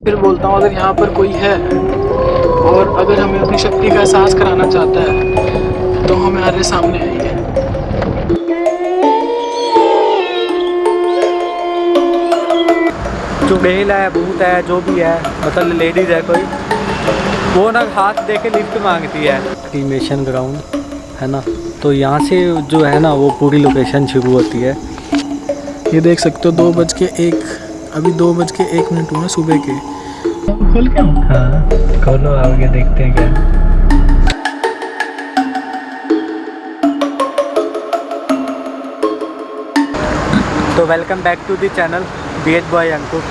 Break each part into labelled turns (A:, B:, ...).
A: फिर बोलता हूँ अगर यहाँ पर कोई है और अगर हमें अपनी शक्ति का एहसास कराना चाहता है तो हमारे सामने आइए।
B: चुड़ैल है, भूत है, जो भी है, मतलब लेडीज़ है कोई, वो ना हाथ दे के लिफ्ट मांगती है। क्रीमेशन ग्राउंड है ना, तो यहाँ से जो है ना वो पूरी लोकेशन शुरू होती है।
A: ये देख सकते हो 2:01, अभी 2:01 हुए सुबह के। खोल के आओ।
B: हाँ खोलो, आगे देखते हैं क्या। तो welcome back to the channel BH boy Ankur.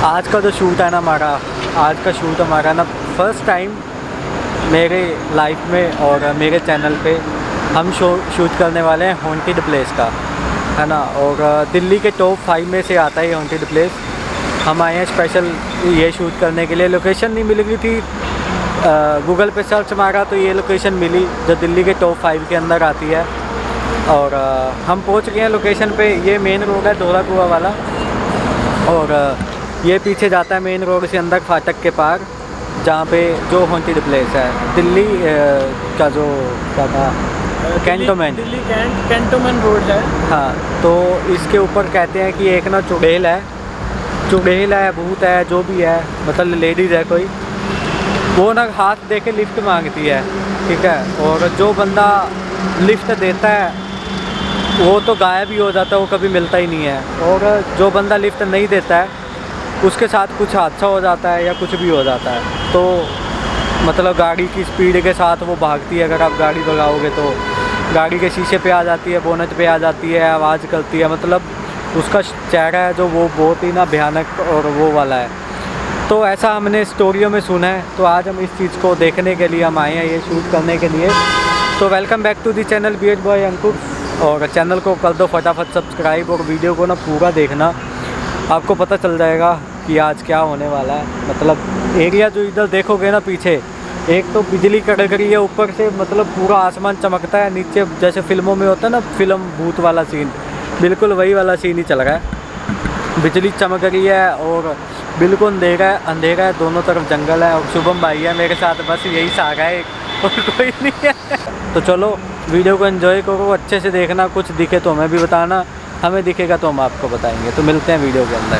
B: आज का जो शूट है ना हमारा, फर्स्ट टाइम मेरे लाइफ में और मेरे चैनल पे हम शूट करने वाले हैं हॉन्टेड प्लेस का, है ना। और दिल्ली के टॉप 5 में से आता है ये हॉन्टेड प्लेस। हम आए हैं स्पेशल ये शूट करने के लिए। लोकेशन नहीं मिल रही थी, गूगल पे सर्च मारा तो ये लोकेशन मिली जो दिल्ली के टॉप 5 के अंदर आती है। और हम पहुंच गए हैं लोकेशन पे। ये मेन रोड है धोला कुआं वाला, और ये पीछे जाता है मेन रोड से अंदर फाटक के पार, जहाँ पे जो हॉन्टेड प्लेस है दिल्ली का जो क्या था, कैंटोनमेंट,
A: दिल्ली कैंटोनमेंट रोड है।
B: हाँ, तो इसके ऊपर कहते हैं कि एक ना चुड़ैल है, भूत है, जो भी है, मतलब लेडीज़ है कोई, वो ना हाथ दे के लिफ्ट मांगती है, ठीक है। और जो बंदा लिफ्ट देता है वो तो गायब ही हो जाता है, वो कभी मिलता ही नहीं है। और जो बंदा लिफ्ट नहीं देता है उसके साथ कुछ हादसा हो जाता है या कुछ भी हो जाता है। तो मतलब गाड़ी की स्पीड के साथ वो भागती है, अगर आप गाड़ी भगाओगे तो गाड़ी के शीशे पे आ जाती है, बोनट पे आ जाती है, आवाज़ करती है। मतलब उसका चेहरा है जो वो बहुत ही ना भयानक और वो वाला है। तो ऐसा हमने स्टोरियों में सुना है, तो आज हम इस चीज़ को देखने के लिए हम आए हैं, ये शूट करने के लिए। तो welcome back to the channel BH boy Ankur, और चैनल को कर दो फटाफट सब्सक्राइब, और वीडियो को ना पूरा देखना, आपको पता चल जाएगा कि आज क्या होने वाला है। मतलब एरिया जो इधर देखोगे ना पीछे, एक तो बिजली कड़क रही है ऊपर से, मतलब पूरा आसमान चमकता है, नीचे जैसे फिल्मों में होता है ना, फिल्म भूत वाला सीन, बिल्कुल वही वाला सीन ही चल रहा है। बिजली चमक रही है और बिल्कुल अंधेरा है, दोनों तरफ जंगल है। और शुभम भाई है मेरे साथ, बस यही सहारा है और कोई नहीं है। तो चलो वीडियो को एंजॉय करो, अच्छे से देखना, कुछ दिखे तो हमें भी बताना, हमें दिखेगा तो हम आपको बताएंगे। तो मिलते हैं वीडियो के अंदर।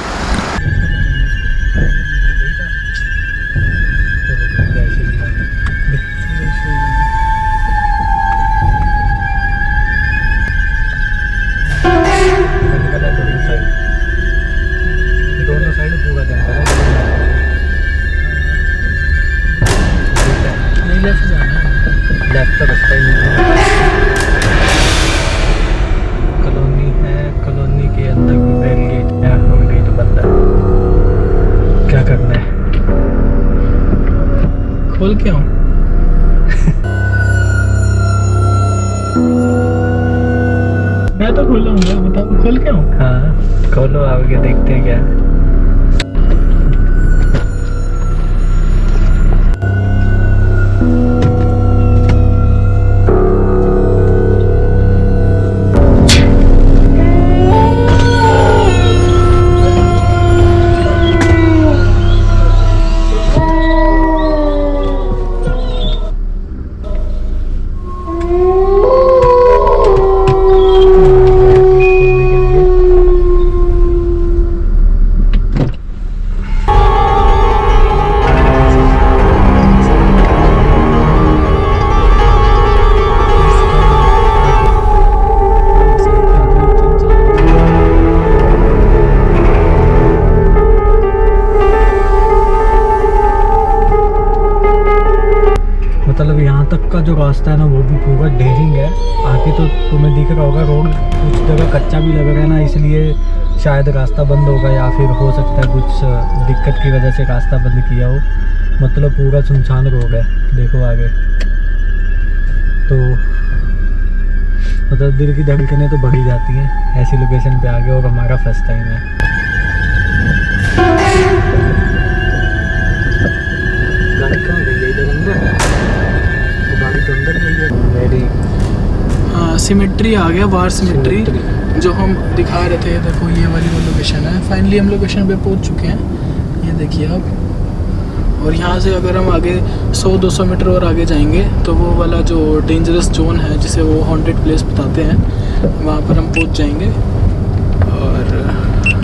B: दोनों साइड पूरा जंगल है।
A: नहीं, लेफ्ट जाना है।
B: लेफ्ट का रास्ता ही नहीं है। कॉलोनी है, कॉलोनी के अंदर कोई बैरिकेड है, कोई गई तो बंद है। क्या करना है?
A: खोल के आओ। मैं तो खोलूंगा, बताओ खोल के आओ।
B: हाँ खोलो, आगे देखते हैं क्या है। मतलब यहाँ तक का जो रास्ता है ना वो भी पूरा ढेरिंग है। आगे तो तुम्हें दिख रहा होगा रोड कुछ जगह कच्चा भी लग रहा है ना, इसलिए शायद रास्ता बंद होगा, या फिर हो सकता है कुछ दिक्कत की वजह से रास्ता बंद किया हो। मतलब पूरा सुनसान रोड है, देखो आगे। तो मतलब दिल की धड़कनें तो बढ़ी जाती हैं ऐसी लोकेशन पे आगे, और हमारा फर्स्ट टाइम है। गाड़ी कहाँ गई है? इधर अंदर गाड़ी तो अंदर गई है मेरी।
A: हाँ, सिमेट्री आ गया, बाहर सिमेट्री जो हम दिखा रहे थे। देखो ये वाली वो लोकेशन है। फाइनली हम लोकेशन पे पहुंच चुके हैं। ये देखिए आप। और यहाँ से अगर हम आगे 100-200 मीटर और आगे जाएंगे तो वो वाला जो डेंजरस जोन है जिसे वो हॉन्टेड प्लेस बताते हैं, वहाँ पर हम पहुँच जाएंगे। और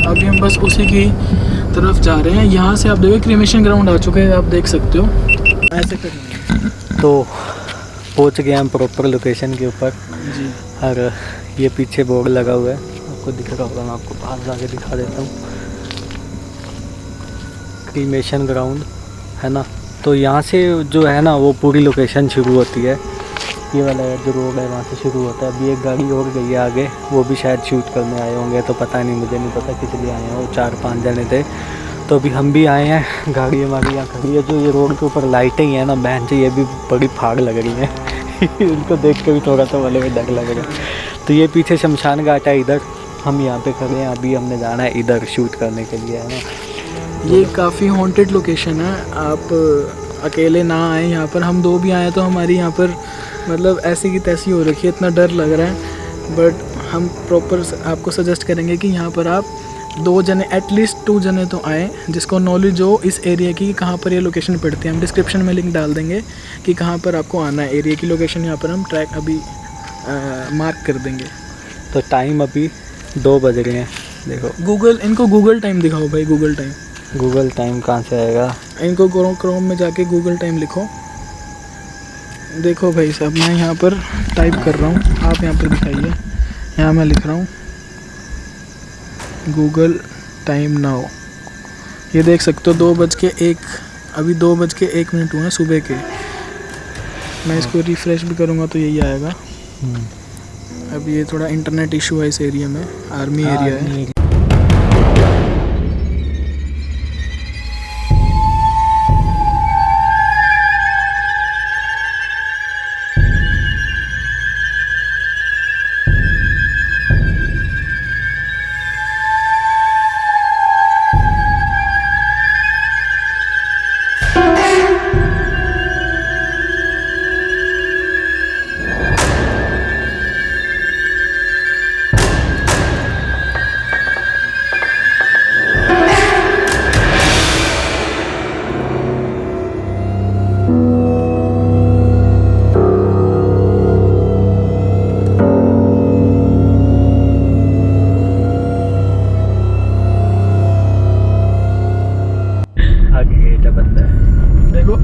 A: अभी हम बस उसी की तरफ जा रहे हैं। यहाँ से आप देखो क्रीमेशन ग्राउंड आ चुके हैं, आप देख सकते हो। ऐसे करेंगे
B: तो पहुँच गए हम प्रॉपर लोकेशन के ऊपर
A: जी।
B: और ये पीछे बोर्ड लगा हुआ है, आपको दिख रहा होगा, मैं आपको बाहर जाके दिखा देता हूँ। क्रीमेशन ग्राउंड है ना। तो यहाँ से जो है ना वो पूरी लोकेशन शुरू होती है। ये वाला जो रोड है वहाँ से शुरू होता है। अभी एक गाड़ी और गई है आगे, वो भी शायद शूट करने आए होंगे, तो पता नहीं, मुझे नहीं पता किस लिए आए हैं। वो 4-5 जने थे। तो अभी हम भी आए हैं, गाड़ी हमारी यहाँ खड़ी है। जो ये रोड के ऊपर लाइटें ही हैं ना, बहन से ये भी बड़ी फाग लग रही हैं इनको देख के भी थोड़ा सा वाले में डर लग रहा है। तो ये पीछे शमशान घाट है, इधर हम यहाँ पे खड़े हैं। अभी हमने जाना है इधर शूट करने के लिए, है ना।
A: ये काफ़ी हॉन्टेड लोकेशन है, आप अकेले ना आए यहाँ पर। हम 2 भी आए तो हमारी यहाँ पर मतलब ऐसी की तैसी हो रखी है, इतना डर लग रहा है। बट हम प्रॉपर आपको सजेस्ट करेंगे कि यहाँ पर आप 2 जने, एटलीस्ट 2 जने तो आए जिसको नॉलेज हो इस एरिया की, कहाँ पर ये लोकेशन पड़ती है। हम डिस्क्रिप्शन में लिंक डाल देंगे कि कहाँ पर आपको आना है। एरिया की लोकेशन यहाँ पर हम ट्रैक अभी मार्क कर देंगे।
B: तो टाइम अभी 2 बज रहे हैं। देखो
A: इनको गूगल टाइम दिखाओ भाई, गूगल टाइम।
B: गूगल टाइम कहाँ से आएगा?
A: इनको क्रोम में जाके गूगल टाइम लिखो। देखो भाई साहब, मैं यहाँ पर टाइप कर रहा हूँ, आप यहाँ पर दिखाइए। यहाँ मैं लिख रहा हूँ गूगल टाइम नाउ। ये देख सकते हो 2:01, अभी 2:01 हुए हैं सुबह के। मैं इसको रिफ़्रेश भी करूँगा तो यही आएगा। अब ये थोड़ा इंटरनेट इशू है इस एरिया में, आर्मी एरिया है।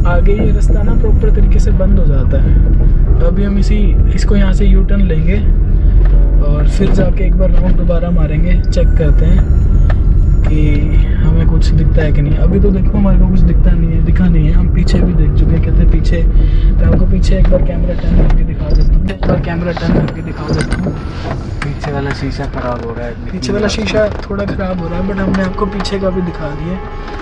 A: आगे ये रास्ता ना प्रॉपर तरीके से बंद हो जाता है। अभी हम इसको यहाँ से यू टर्न लेंगे और फिर जाके एक बार राउंड दोबारा मारेंगे, चेक करते हैं कि हमें कुछ दिखता है कि नहीं। अभी तो देखो हमारे को कुछ दिखा नहीं है। हम पीछे भी देख चुके हैं, कहते हैं पीछे। तो हमको पीछे एक बार कैमरा टर्न करके दिखा देता हूँ।
B: पीछे वाला शीशा ख़राब हो रहा है।
A: पीछे वाला शीशा थोड़ा ख़राब हो रहा है, बट हमने आपको पीछे का भी दिखा दिया,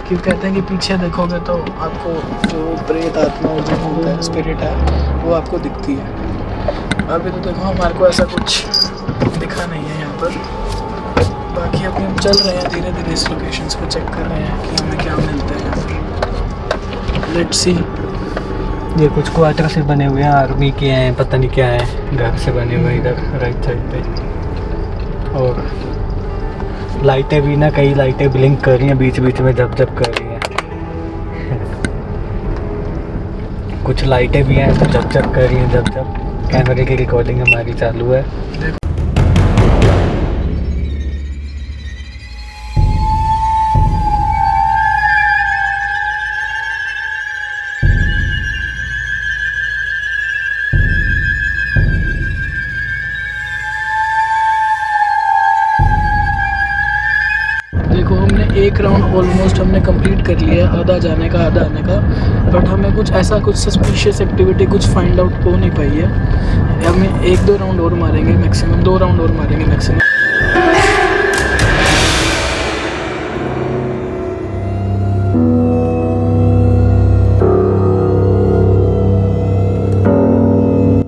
A: क्योंकि कहते हैं कि पीछे देखोगे तो आपको जो प्रेत आत्मा जो होता है, स्पिरिट है, वो आपको दिखती है। अभी तो देखो हमारे को ऐसा कुछ दिखा नहीं है यहाँ पर। बाकी अभी हम चल रहे हैं धीरे धीरे इस लोकेशंस को चेक कर रहे हैं कि हमें क्या मिलता है यहाँ पर। Let's see.
B: ये कुछ क्वार्टर से बने हुए हैं, आर्मी के हैं, पता नहीं क्या है, घर से बने हुए इधर राइट साइड पे। और लाइटें भी ना, कई लाइटें ब्लिंक कर रही हैं बीच बीच में, जब कर रही हैं कुछ लाइटें भी हैं तो जब कर रही हैं, जब कैमरे की रिकॉर्डिंग हमारी चालू है।
A: एक राउंड ऑलमोस्ट हमने कंप्लीट कर लिया है, आधा जाने का आधा आने का। बट हमें कुछ सस्पिशियस एक्टिविटी कुछ फाइंड आउट हो नहीं पाई है। हमें 1-2 राउंड और मारेंगे मैक्सिमम, 2 राउंड और मारेंगे मैक्सिमम।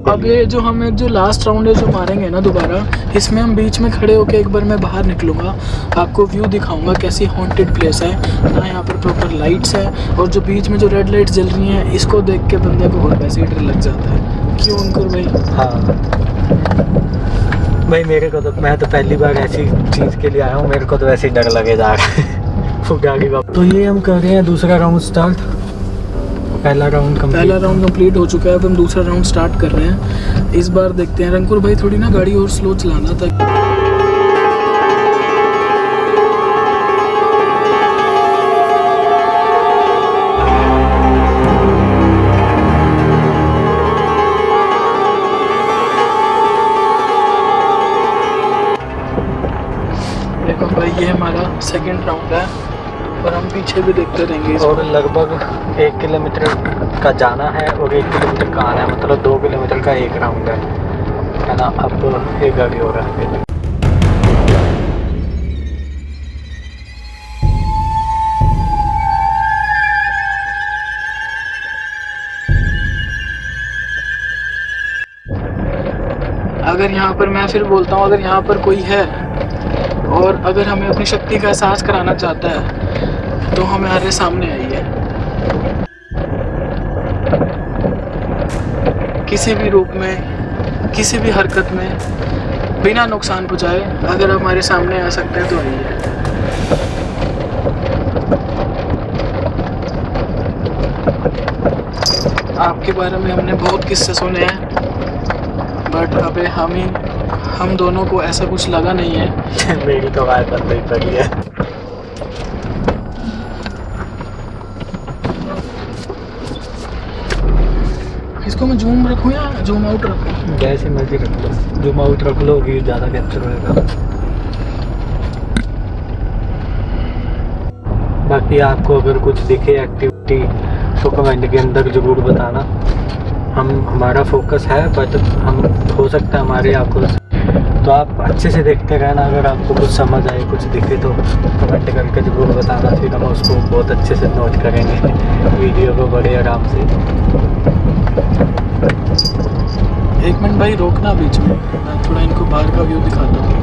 A: अब ये जो लास्ट राउंड है जो मारेंगे ना दोबारा, इसमें हम बीच में खड़े होकर एक बार मैं बाहर निकलूँगा, आपको व्यू दिखाऊंगा कैसी हॉन्टेड प्लेस है ना। यहाँ पर प्रॉपर लाइट्स है, और जो बीच में जो रेड लाइट्स जल रही हैं, इसको देख के बंदे को और वैसे ही डर लग जाता है। क्यों अंकुर भाई?
B: हाँ भाई, मेरे को तो, मैं तो पहली बार ऐसी चीज़ के लिए आया हूँ, मेरे को तो वैसे ही डर लगे जा रहा है वो गाड़ी वापस। तो ये हम कर रहे हैं दूसरा राउंड स्टार्ट। पहला राउंड
A: कंप्लीट हो चुका है। अब हम दूसरा राउंड स्टार्ट कर रहे हैं। इस बार देखते हैं। रंकुर भाई थोड़ी ना गाड़ी और स्लो चलाना था। देखो भाई ये हमारा सेकंड राउंड है और हम पीछे भी देखते रहेंगे।
B: और लगभग 1 किलोमीटर का जाना है और 1 किलोमीटर का आना है, मतलब 2 किलोमीटर का एक राउंड है ना। अब एक गाड़ी हो रहा है।
A: अगर यहाँ पर मैं फिर बोलता हूँ, अगर यहाँ पर कोई है और अगर हमें अपनी शक्ति का एहसास कराना चाहता है तो हमारे सामने आइए। किसी भी रूप में, किसी भी हरकत में, बिना नुकसान पहुँचाए अगर हमारे सामने आ सकते हैं तो आइए। आपके बारे में हमने बहुत किस्से सुने हैं, बट अबे हम दोनों को ऐसा कुछ लगा नहीं है।
B: मेरी तो गाय बंद ही पड़ी है।
A: इसको मैं जूम रखूँ या जूम आउट रखूँ?
B: जैसे मर्जी रख लो, जूम आउट रख लो, व्यू ज़्यादा कैप्चर होएगा। बाकी आपको अगर कुछ दिखे एक्टिविटी तो कमेंट के अंदर ज़रूर बताना। हमारा फोकस है, बट हम हो सकता है हमारे आपको, तो आप अच्छे से देखते रहना। अगर आपको कुछ समझ आए, कुछ दिखे तो कमेंट करके ज़रूर बताना, फिर हम उसको बहुत अच्छे से नोट करेंगे वीडियो को बड़े आराम से।
A: 1 मिनट भाई रोकना बीच में, मैं थोड़ा इनको बाहर का व्यू दिखाता हूँ।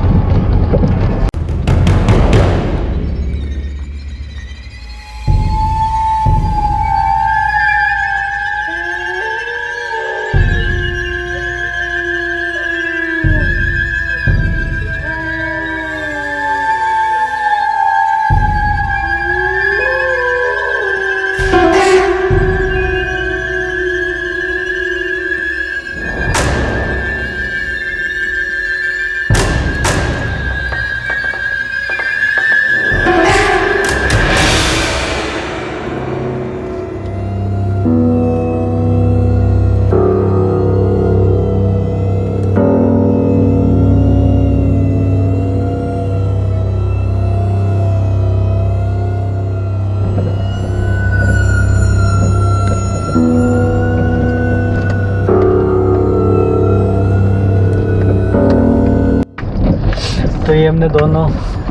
B: तो ये हमने दोनों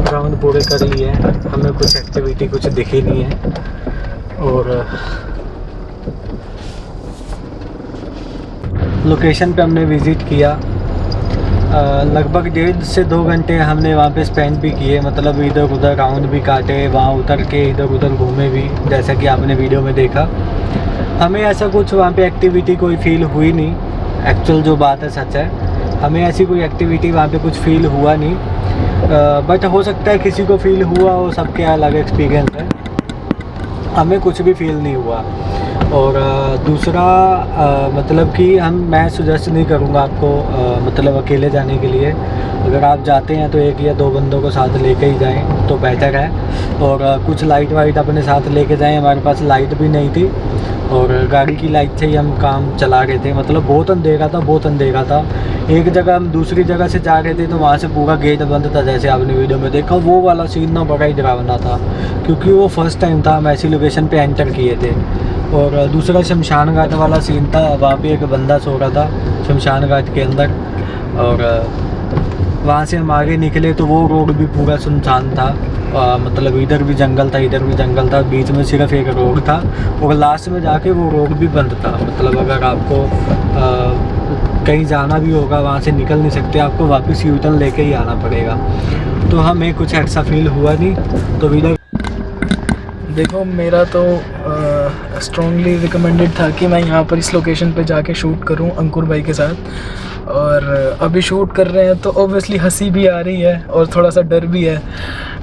B: राउंड पूरे कर लिए हैं। हमें कुछ एक्टिविटी कुछ दिखी नहीं है और लोकेशन पे हमने विज़िट किया। लगभग 1.5 से 2 घंटे हमने वहाँ पे स्पेंड भी किए, मतलब इधर उधर राउंड भी काटे, वहाँ उतर के इधर उधर घूमे भी, जैसा कि आपने वीडियो में देखा। हमें ऐसा कुछ वहाँ पे एक्टिविटी कोई फील हुई नहीं। एक्चुअल जो बात है सच है, हमें ऐसी कोई एक्टिविटी वहाँ पे कुछ फील हुआ नहीं। बट हो सकता है किसी को फील हुआ हो, सबके अलग एक्सपीरियंस है। हमें कुछ भी फील नहीं हुआ। और दूसरा मतलब कि मैं सजेस्ट नहीं करूँगा आपको मतलब अकेले जाने के लिए। अगर आप जाते हैं तो 1 या 2 बंदों को साथ लेके ही जाएं तो बेहतर है। और कुछ लाइट वाइट अपने साथ लेके जाएं। हमारे पास लाइट भी नहीं थी और गाड़ी की लाइट से ही हम काम चला रहे थे। मतलब बहुत अंधेरा था। एक जगह हम दूसरी जगह से जा रहे थे तो वहाँ से पूरा गेट बंद था, जैसे आपने वीडियो में देखा। वो वाला सीन ना बड़ा ही डरावना था, क्योंकि वो फर्स्ट टाइम था हम ऐसी लोकेशन पे एंटर किए थे। और दूसरा शमशान घाट वाला सीन था, वहाँ पे एक बंदा सो रहा था शमशान घाट के अंदर। और वहाँ से हम आगे निकले तो वो रोड भी पूरा सुनसान था। मतलब इधर भी जंगल था, इधर भी जंगल था, बीच में सिर्फ एक रोड था और लास्ट में जाके वो रोड भी बंद था। मतलब अगर आपको कहीं जाना भी होगा, वहाँ से निकल नहीं सकते, आपको वापस यू टर्न लेके ही आना पड़ेगा। तो हमें कुछ ऐसा फील हुआ नहीं। तो वीडियो
A: देखो, मेरा तो स्ट्रॉन्गली रिकमेंडेड था कि मैं यहाँ पर इस लोकेशन पे जाके शूट करूँ अंकुर भाई के साथ। और अभी शूट कर रहे हैं तो ऑब्वियसली हंसी भी आ रही है और थोड़ा सा डर भी है।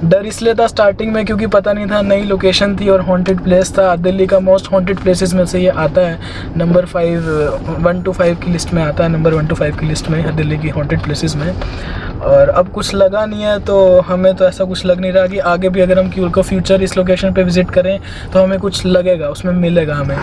A: डर इसलिए था स्टार्टिंग में क्योंकि पता नहीं था, नई लोकेशन थी और हॉन्टेड प्लेस था। दिल्ली का मोस्ट हॉन्टेड प्लेसेस में से ये आता है, नंबर 1 to 5 की लिस्ट में आता है, नंबर 1 to 5 की लिस्ट में है दिल्ली की हॉन्टेड प्लेसेस में। और अब कुछ लगा नहीं है तो हमें तो ऐसा कुछ लग नहीं रहा कि आगे भी अगर हम फ्यूचर इस लोकेशन पे विज़िट करें तो हमें कुछ लगेगा, उसमें मिलेगा हमें।